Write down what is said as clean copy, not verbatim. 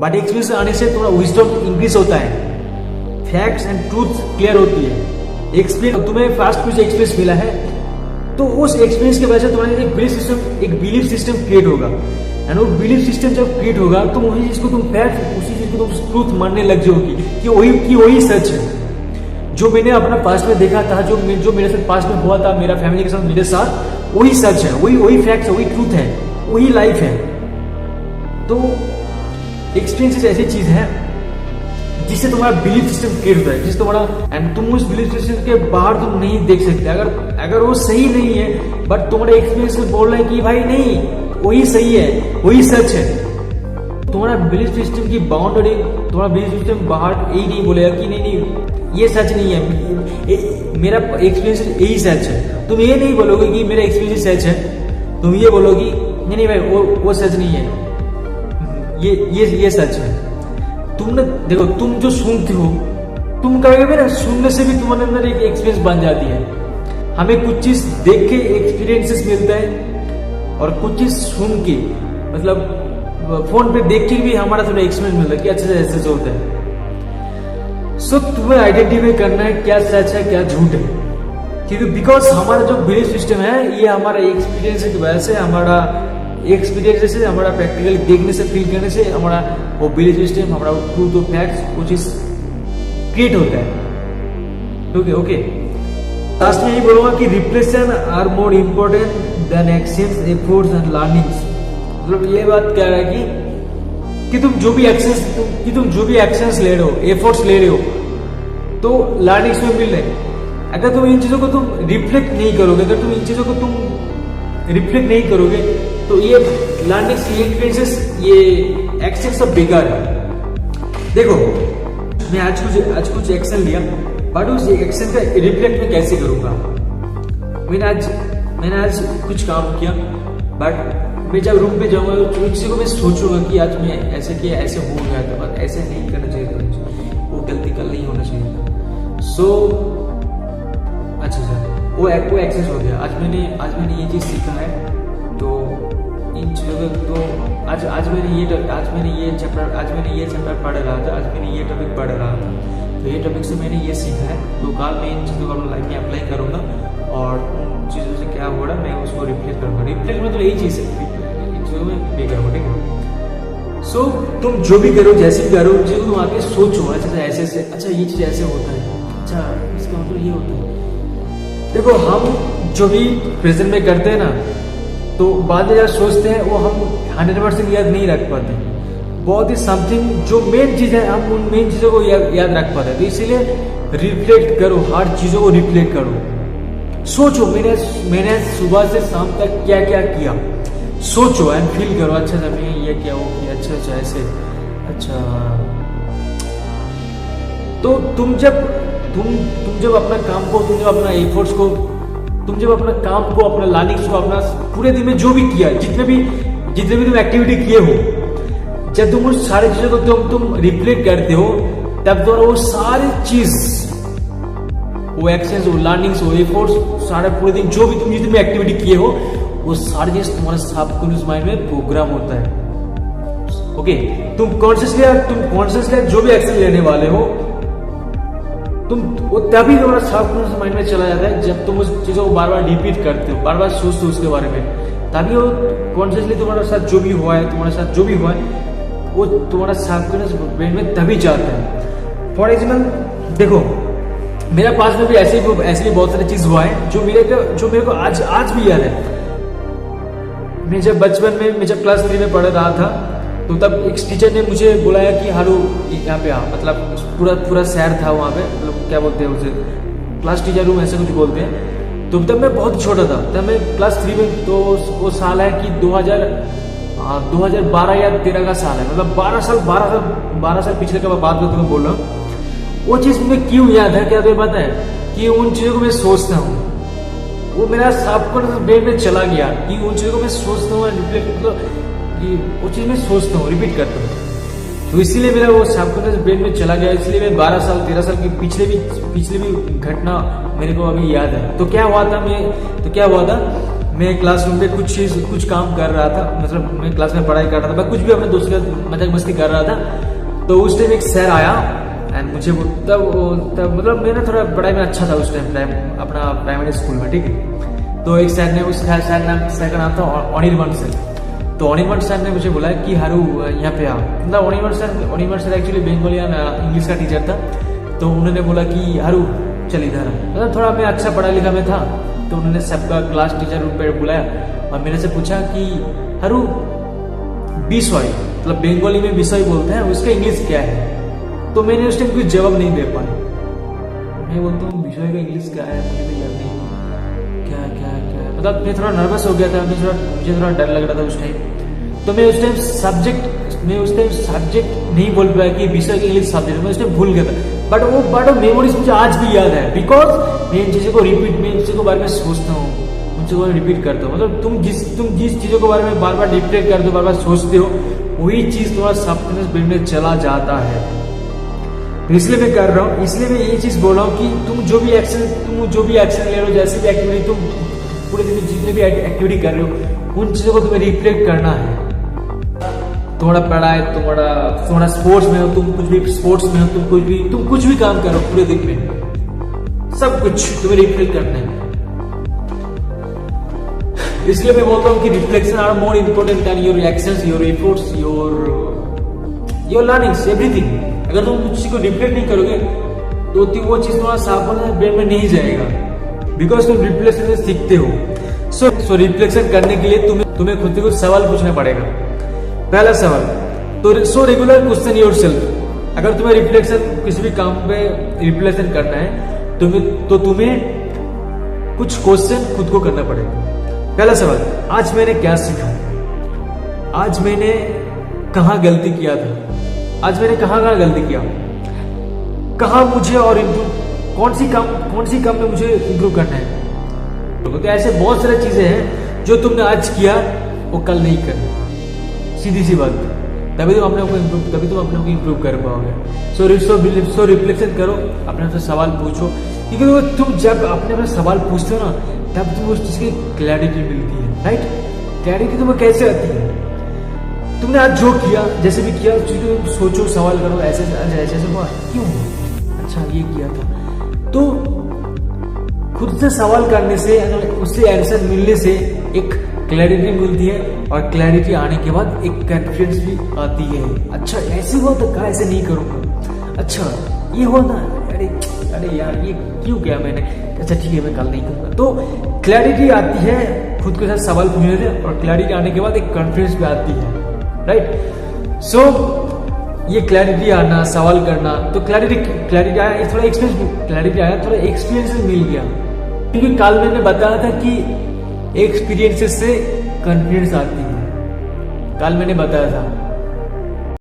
But experience आने से थोड़ा विजडम इंक्रीज होता है, फैक्ट्स एंड ट्रूथ क्लियर होती है। एक्सपीरियंस, तुम्हें फास्ट कुछ एक्सपीरियंस मिला है तो उस एक्सपीरियंस की वजह से तुम्हारे एक बिलीफ सिस्टम क्रिएट होगा, एंड वो बिलीफ सिस्टम जब क्रिएट होगा तो वही चीज को तुम फैक्ट, उसी चीज को तुम ट्रूथ मानने लग जाओगी कि वही सच है। जो मैंने अपना पास्ट में देखा था, जो मेरे साथ पास्ट में हुआ था, मेरा फैमिली के साथ मेरे साथ, वही सच है, वही फैक्ट है, वही ट्रूथ है, वही लाइफ है। तो एक्सपीरियंस ऐसी चीज है जिससे तुम्हारा बिलीफ सिस्टम क्रिएट होता है, जिससे तुम्हारा, एंड तुम उस बिलीफ सिस्टम के बाहर तुम नहीं देख सकते। अगर वो सही नहीं है बट तुम्हारे एक्सपीरियंस में बोल रहा है कि भाई नहीं, वही सही है, वही सच है। तुम्हारा बिलीफ सिस्टम की बाउंड्री, तुम्हारा बिलीफ सिस्टम बाहर यही नहीं बोलेगा कि नहीं ये सच नहीं है, मेरा एक्सपीरियंस यही सच है। तुम ये नहीं बोलोगे कि मेरा एक्सपीरियंस सच है, तुम ये बोलोगी नहीं भाई वो सच नहीं है, ये सच है। तुमने देखो, तुम जो सुनते हो, तुम कभी ना सुनने से भी तुम्हारे अंदर एक एक्सपीरियंस बन जाती है। हमें कुछ चीज देख के एक्सपीरियंसेस मिलता है और कुछ चीज सुन के, मतलब फोन पे देख के भी हमारा थोड़ा एक्सपीरियंस मिलता है कि अच्छा ऐसे होता है। सो तुम्हें आइडेंटिफाई करना है क्या सच है क्या झूठ है, क्योंकि बिकॉज हमारा जो बिलीफ सिस्टम है ये हमारा एक्सपीरियंस की वजह से, हमारा एक्सपीरियंस से, हमारा प्रैक्टिकल देखने से, फील करने से हमारा वो बिलीफ सिस्टम, हमारा ट्रूथ ऑफ फैक्ट्स वो चीज क्रिएट होता है। ओके लास्ट में यही बोलूंगा कि reflection are more important than actions, efforts and learnings. मतलब ये बात कह रहा है कि तुम जो भी एक्शंस ले रहे हो, एफर्ट्स ले रहे हो, तो लर्निंग्स में मिल रहे। अगर तुम इन चीजों को तुम रिफ्लेक्ट नहीं करोगे, अगर तुम इन चीजों को तुम रिफ्लेक्ट नहीं करोगे तो ये लर्निंग्स, ये एक्सपीरियंसेस, ये एक्शन सब बेकार है। देखो मैं आज कुछ एक्शन लिया, बट उस एक्शन का रिफ्लेक्ट मैं कैसे करूंगा? मैंने आज कुछ काम किया, बट मैं जब रूम पे जाऊंगा तो किसी को मैं सोचूंगा कि आज मैं ऐसे किया, ऐसे हो गया था, बट ऐसे नहीं करना चाहिए था, वो गलती कल नहीं होना चाहिए था। सो अच्छा वो एक्सेस हो गया। आज मैंने ये चीज सीखा है, तो इन चीजों को तो आज मैंने ये चैप्टर पढ़ रहा था, आज मैंने ये टॉपिक पढ़ रहा था, तो ये टॉपिक से मैंने ये सीखा है, तो कल मैं इन चीज़ों को अपनी लाइफ में अप्लाई करूँगा और उन चीज़ों से क्या हो रहा है मैं उसको रिफ्लेक्ट करूँगा। रिफ्लेक्ट मतलब यही चीज़ है, इन चीज़ों में पे करूँगा, ठीक है। सो तुम जो भी करो, जैसे भी करो, चीज़ों तुम आके सोचो, ऐसे अच्छा ये चीज़ ऐसे होता है, अच्छा इसका मतलब ये होता है। देखो हम जो भी प्रेजेंट में करते हैं ना, तो बाद में जब सोचते हैं वो हम 100% याद नहीं रख पाते। बहुत ही समथिंग जो मेन चीज है, हम उन मेन चीजों को याद रख पाते हैं। तो इसीलिए रिफ्लेक्ट करो, हर चीजों को रिफ्लेक्ट करो, सोचो मैंने सुबह से शाम तक क्या क्या किया, सोचो एंड फील करो, अच्छा मैंने ये किया, वो किया, अच्छा ऐसे, अच्छा। तो तुम जब अपना काम को, तुम जब अपना एफर्ट्स को, तुम जब अपना काम को, अपना लर्निंग्स को, अपना पूरे दिन में जो भी किया, जितने भी तुम एक्टिविटी किए हो, जब तुम उस सारी चीजों को तुम रिफ्लेक्ट करते हो, तब तो वो सारी चीज, वो एक्शंस, वो लर्निंग्स, वो एफर्ट्स, सारे पूरे दिन जो भी तुम जितने भी एक्टिविटी किए हो, वो सारी चीज तुम्हारे सबकॉन्शियस माइंड में प्रोग्राम होता है। ओके, तुम कॉन्शियसली जो भी एक्शन लेने वाले हो, वो तभी तुम्हारा सबकॉन्शियस माइंड में चला जाता है, जब तुम उस चीजों को बार बार रिपीट करते हो, बार बार सोचते हो उसके बारे में, तभी वो कॉन्शियसली तुम्हारे साथ जो भी हुआ है, वो तुम्हारा सबकॉन्शियस ब्रेन में तभी जाता है। फॉर एग्जाम्पल देखो, मेरा पास में भी ऐसे भी बहुत सारी चीज हुआ है जो मेरे को आज भी याद है। मैं जब बचपन में, मैं जब क्लास 3 में पढ़ रहा था, तो तब एक टीचर ने मुझे बुलाया कि हारू यहाँ पे आ, मतलब पूरा शहर था वहाँ पे, मतलब क्या बोलते हैं उसे, क्लास टीचर रूम ऐसे कुछ बोलते हैं। तो तब मैं बहुत छोटा था, तब मैं क्लास 3 में, तो वो साल है कि 2012 या 13 का साल है, मतलब 12 साल पिछले का बात मैं बोल रहा हूँ। वो चीज मुझे क्यों याद है, क्या तुम्हें पता है? कि उन चीजों को मैं सोचता हूँ, वो मेरा सबकॉन्शियस ब्रेन में चला गया कि उन चीजों को मैं सोचता हूँ, कि वो चीज मैं सोचता हूँ, रिपीट करता हूँ, तो इसीलिए मेरा वो सबकॉन्शियस ब्रेन में चला गया। इसलिए मैं 12 साल 13 साल की पिछले भी घटना मेरे को अभी याद है। तो क्या हुआ था मैं क्लासरूम में कुछ काम कर रहा था, मतलब मैं क्लास में पढ़ाई कर रहा था, मैं कुछ भी अपने दोस्त के साथ मजाक मस्ती कर रहा था। तो उस टाइम एक सर आया एंड मुझे तब मतलब मैं ना थोड़ा पढ़ाई में अच्छा था उस टाइम अपना प्राइमरी स्कूल में, ठीक है। तो एक सर ने सर का नाम था अनिर्बाण सर। तो अनिर्बाण सर ने मुझे बोला कि हारू यहाँ पे आ, मतलब Anirban sir actually Bengali English का टीचर था। तो उन्होंने बोला कि हारू चल इधर, मतलब थोड़ा मैं अच्छा पढ़ा लिखा में था। तो उन्होंने सबका क्लास टीचर रूम पे बुलाया और मेरे से पूछा कि हारू विषय, मतलब बंगाली में विषय बोलते हैं, उसका इंग्लिश क्या है। तो मैंने उस टाइम कुछ जवाब नहीं दे पाया। मैं बोलता हूँ विषय का इंग्लिश क्या है, मुझे तो याद नहीं क्या क्या क्या, मतलब मैं थोड़ा नर्वस हो गया था, मुझे थोड़ा डर लग रहा था उस टाइम। तो मैं उस टाइम सब्जेक्ट नहीं बोल पाया कि विषय का इंग्लिश सब्जेक्ट, मैं उस टाइम भूल गया था। बट वो मेमोरीज मुझे आज भी याद है, बिकॉज मैं इन चीजों को के बारे में सोचता हूँ, उन चीजों को रिपीट करता हूँ। मतलब तुम जिस चीजों के बारे में बार बार रिपीट करते हो, बार बार सोचते हो, वही चीज तुम्हारा सबकॉन्शियस ब्रेन में चला जाता है। इसलिए मैं कर रहा हूँ, इसलिए मैं ये चीज बोल रहा हूँ कि तुम जो भी एक्शन ले रहे हो, जैसे भी एक्टिविटी तुम पूरे दिन में जितने भी एक्टिविटी कर रहे हो, उन चीजों को तुम्हें रिफ्लेक्ट करना है। तुम्हारा पढ़ाई, तुम्हारा स्पोर्ट्स में हो, तुम कुछ भी काम करो पूरे दिन में, सब कुछ तुम्हें रिफ्लेक्ट करना है। इसलिए मैं बोलता हूँ कि reflection are more important than your actions, your efforts, your learnings, everything. अगर तुम किसी को रिफ्लेक्ट नहीं करोगे तो वो चीज तुम्हारा साफ ब्रेन में नहीं जाएगा, बिकॉज तुम रिफ्लेक्शन से सीखते हो। सो रिफ्लेक्शन करने के लिए तुम्हें खुद से कुछ सवाल पूछना पड़ेगा। पहला सवाल, तो सो रेगुलर क्वेश्चन योरसेल्फ। अगर तुम्हें रिफ्लेक्शन किसी भी काम पे रिफ्लेक्शन करना है तो तुम्हें कुछ क्वेश्चन खुद को करना पड़ेगा। पहला सवाल, आज मैंने क्या सीखा, आज मैंने कहाँ गलती किया था, आज मैंने कहाँ गलती किया, कहाँ मुझे और इम्प्रूव, कौन सी काम में मुझे इम्प्रूव करना है। तो ऐसे बहुत सारी चीजें हैं जो तुमने आज किया वो कल नहीं करना, सीधी सी बात। तभी तुम अपने को इम्प्रूव कर पाओगे। सो रिफ्लेक्शन करो, अपने आप से सवाल पूछो, क्योंकि तुम जब अपने सवाल पूछते हो ना, तब तुम उस चीज की क्लैरिटी मिलती है, राइट। क्लैरिटी तुम्हें कैसे आती है, तुमने आज जो किया, जैसे भी किया, सोचो, सवाल करो, ऐसे हुआ क्यों, अच्छा ये किया था। तो खुद से सवाल करने से, उससे आंसर मिलने से एक क्लैरिटी मिलती है, और क्लैरिटी आने के बाद एक कॉन्फिडेंस भी आती है। अच्छा ऐसे हुआ तो क्या, ऐसे नहीं करूंगा, अच्छा ये हुआ ना, अरे यार ये क्यों किया मैंने, अच्छा ठीक है मैं कल नहीं करूंगा। तो क्लैरिटी आती है खुद के साथ सवाल पूछने से, और क्लैरिटी आने के बाद एक कॉन्फिडेंस भी आती है, राइट। सो ये क्लैरिटी आना, सवाल करना, तो क्लैरिटी आया, थोड़ा एक्सपीरियंस मिल गया, क्योंकि कल मैंने बताया था कि एक्सपीरियंसेस से कॉन्फिडेंस आती है, कल मैंने बताया था।